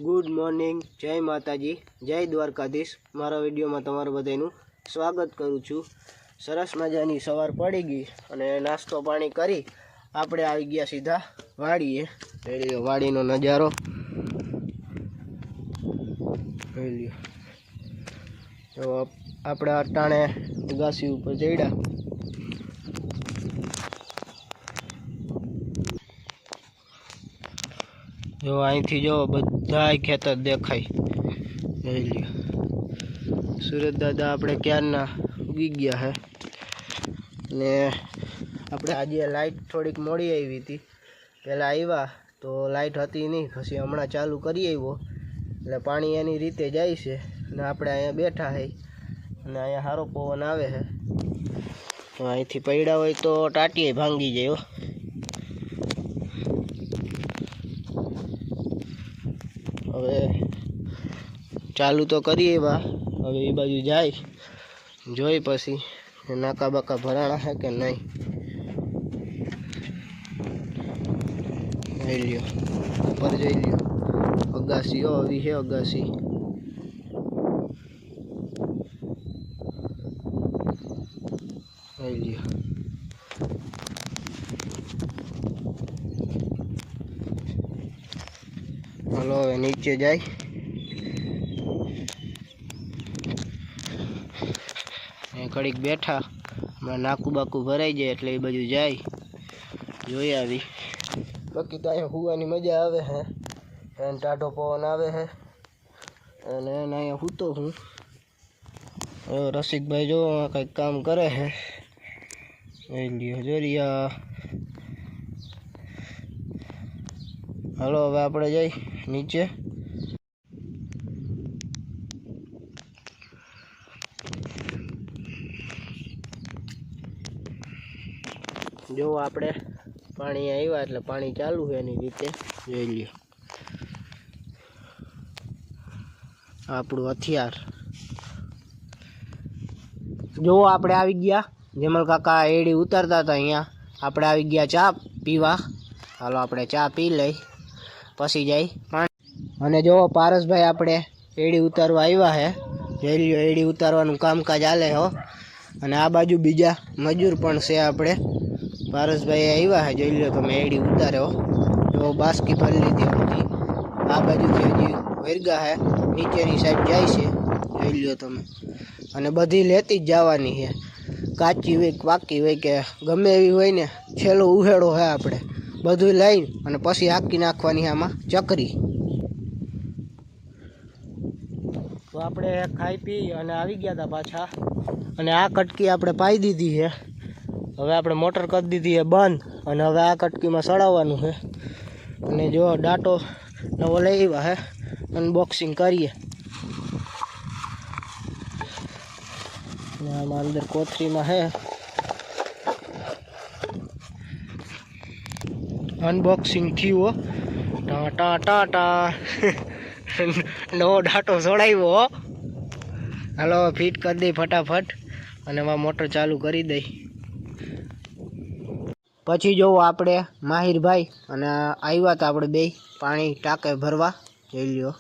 Good morning, जय माताजी, जय द्वारकाधीश। मारा विडियो में तमारू बधाईनुं स्वागत करूँ छूँ। सरस मजानी सवार पड़ी गई अने नास्तो पाणी करी आपणे आवी गया सीधा वाड़ीए। वाड़ीनो नजारो तो आपणे अटाणे गासी उपर चढ़्या। जो अहींथी जो बधाय खेतर देखाय। सूरज दादा आपणे क्याરના उगी गया है ने आपणे आजे लाइट थोड़ीक मोड़ी आई थी। पहला आव्या तो लाइट हती नहीं, पछी हमणां चालू करी आव्यो એટલે पाणी एनी रीते जाय छे ने आपणे अहींया बैठा है अने अहींया सारो पवन आवे है। तो अहींथी पड्या होय तो टाटीए भांगी जाय। हवे चालू तो करिए बा, हवे ए बाजू जाए जोई पछी नाका बाका भराणा है कि नहीं। लियो ऊपर जोई लियो अगासी हो अभी है अगासी। लियो हलो हवे नीचे जाए। घड़ीक बैठा हमें नाकू बाकू भराई जाए एटले ए बाजू जाए जोई आवी। बाकी तो अहीं हुवानी मजा आवे है, एन टाढो पवन आवे है अने अहीं हूतो हूँ। रसिक भाई जो कंईक काम करे है। लियो जोरिया हलो हवे आपणे जाई नीचे। जो आपणे पाणी आव्या एटले पाणी चालू है एनी रीते जोई ल्यो। आपणुं हथियार जो आपणे आवी गया। जमल काका एडी उतरता था अहींया, आपणे आवी गया चा पीवा। हालो आपणे चा पी लई पछी जाई पाणी। अने जो पारस भाई आपणे एडी उतारवा आव्या है। जोई ल्यो एडी उतारवानुं कामकाज हाले हो। अने आ बाजू बीजा मजूर पण छे आपणे। पारस भाई आव्या है, जोई लो तमे एडी उतार्यो। जो बास्की भरी लीधी बधी आ बाजूथी हजी वेरगा है नीचेनी साइड जाय छे जोई लो तमे। अने बधी लेती ज जवानी है, काची होय पाकी होय के गमे एवी होय ने छेल्लो उहेड़ो है आपणे बधुं लई अने पछी हाकी नाखवानी आमां चकरी। तो आपणे खाई पी अने आवी गया था पाछा अने आ कटकी आपणे पाई दीधी है। हवे आपणे मोटर कर दीधी है बंद अने हवे आ कटकी में सड़ाववानुं है। अने जो डाटो नवो लई आव्या है अनबॉक्सिंग करिए। आमां अंदर कोथरी में है अनबॉक्सिंग थी वो टा टा टा टा नवो डाटो सड़ाव्यो। हालो फिट कर दे फटाफट अने वहाँ मोटर चालू करी दई। पछी जो आपणे माहिर भाई अने आव्या था आपणे बेय पाणी टाके भरवा। जोई ल्यो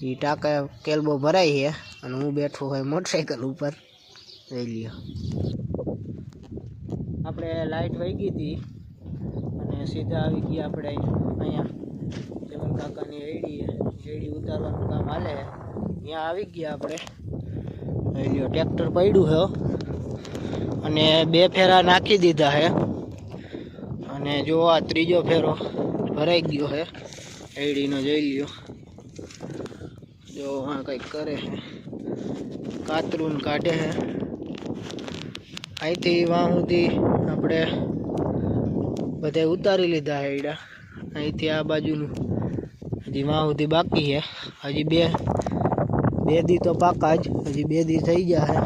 ई टाके केल्बो भराई है अने हूँ बैठो है मोटरसाइकल ऊपर। जोई ल्यो आपणे लाइट वही गई थी अने सीधा आवी गया आपणे अहींया जमन काकानी एडी है। एडी उतारवानुं काम हाले है। अहींया आवी गया आपणे। जोई ल्यो ट्रेक्टर पड्युं है अने बे फेरा नाखी दीधा है अने जो आ त्रीजो फेरो भराई गयो है एडीनो। जोई ल्यो जो वहाँ कंईक करे है, कातरून काढे है। अहींथी वहाँ सुधी आपणे बधाय उतारी लीधा है एड़ा। अहींथी आ बाजुनुं हजी वहाँ सुधी बाकी है। हजी बे दी तो पाका ज, हजी 2 दी थई गया है।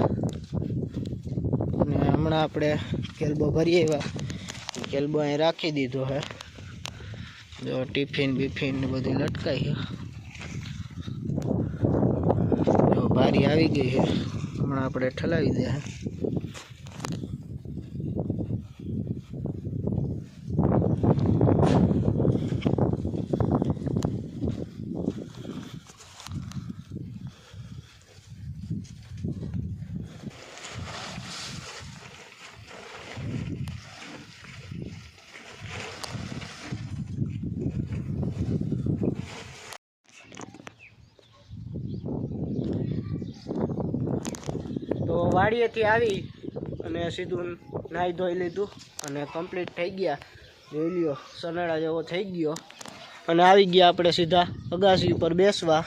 अने हमणां आपणे केल्बो भरी आव्या, केल्बो अहीं राखी दीधो है। जो टिफिन बिफिन ने बधुं लटकाई है। जो बारी आवी गई है, हमणां आपणे ठलावी दे है। વાડીએથી આવી અને સીધું નાહી ધોઈ લીધું અને કમ્પ્લીટ થઈ ગયા. જોઈ લ્યો સનેડા જેવો થઈ ગયો અને આવી ગયા આપણે સીધા અગાસી ઉપર બેસવા.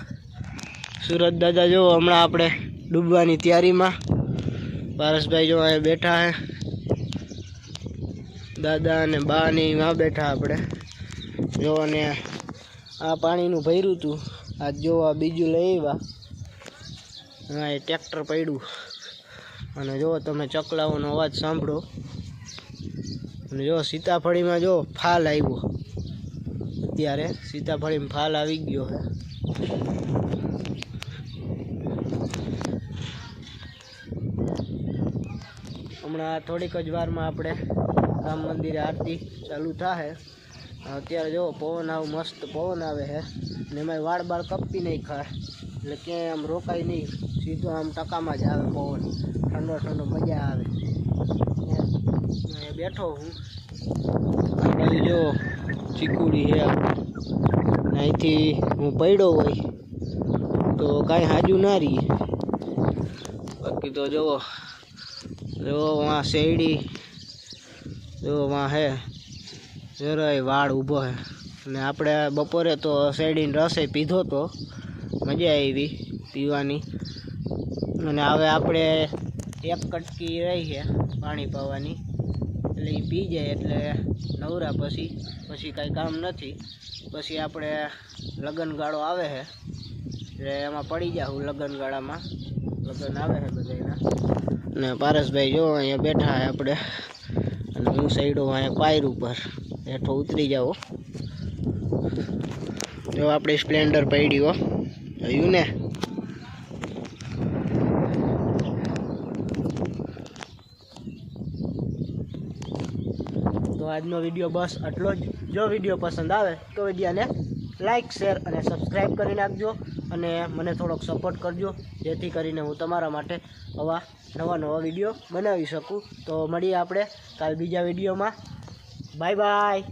સુરત દાદા જો હમણાં આપણે ડૂબવાની તૈયારીમાં. પારસભાઈ જો અહીંયા બેઠા હે, દાદા અને બા ને એમાં બેઠા આપણે જો. અને આ પાણીનું ભર્યું હતું આજ જો આ બીજું લઈ આવ્યા. હા એ ટ્રેક્ટર પડ્યું અને જો તમે ચકલાઓનો અવાજ સાંભળો. અને જો સીતાફળીમાં જો ફાલ આવ્યો, અત્યારે સીતાફળીમાં ફાલ આવી ગયો છે. હમણાં થોડીક જ વારમાં આપણે રામ મંદિરે આરતી ચાલુ થાય. અત્યારે જો પવન આવું મસ્ત પવન આવે છે ને એમાં વાળ બાળ કપી નહીં ખાય એટલે ક્યાંય આમ રોકાય નહીં, સીધો આમ ટકામાં જ આવે પવન. ઠંડો ઠંડો મજા આવે. બેઠો હું બાજુ જો ચીકુડી છે અહીંથી હું પડ્યો હોય તો કાંઈ હાજુ ના રહીએ. બાકી તો જુઓ વहाँ શેરડી જો વहाँ હે જરાય વાળ ઊભો હે. અને આપણે બપોરે તો શેરડીનો રસ પીધો તો મજા આવી પીવાની. અને હવે આપણે એક કટકી રહી છે પાણી પાવાની એટલે એ પી જાય એટલે નવરા. પછી કાંઈ કામ નથી. પછી આપણે લગ્નગાળો આવે છે એટલે એમાં પડી જાઉં. લગ્નગાળામાં લગ્ન આવે છે બધાના. અને પારસભાઈ જો અહીંયા બેઠા છે આપણે અને હું સાઈડો અહીંયા પાયર ઉપર હેઠો ઉતરી જાઓ. જો આપણી સ્પ્લેન્ડર પડી હો જોયું ને. તો આજનો વિડીયો બસ આટલો જ. જો વિડીયો પસંદ આવે તો વિડીયોને લાઇક શેર અને સબસ્ક્રાઈબ કરી નાખજો અને મને થોડોક સપોર્ટ કરજો જેથી કરીને હું તમારા માટે આવા નવા વિડીયો બનાવી શકું. તો મળીએ આપણે કાલ બીજા વિડીયોમાં. Bye bye.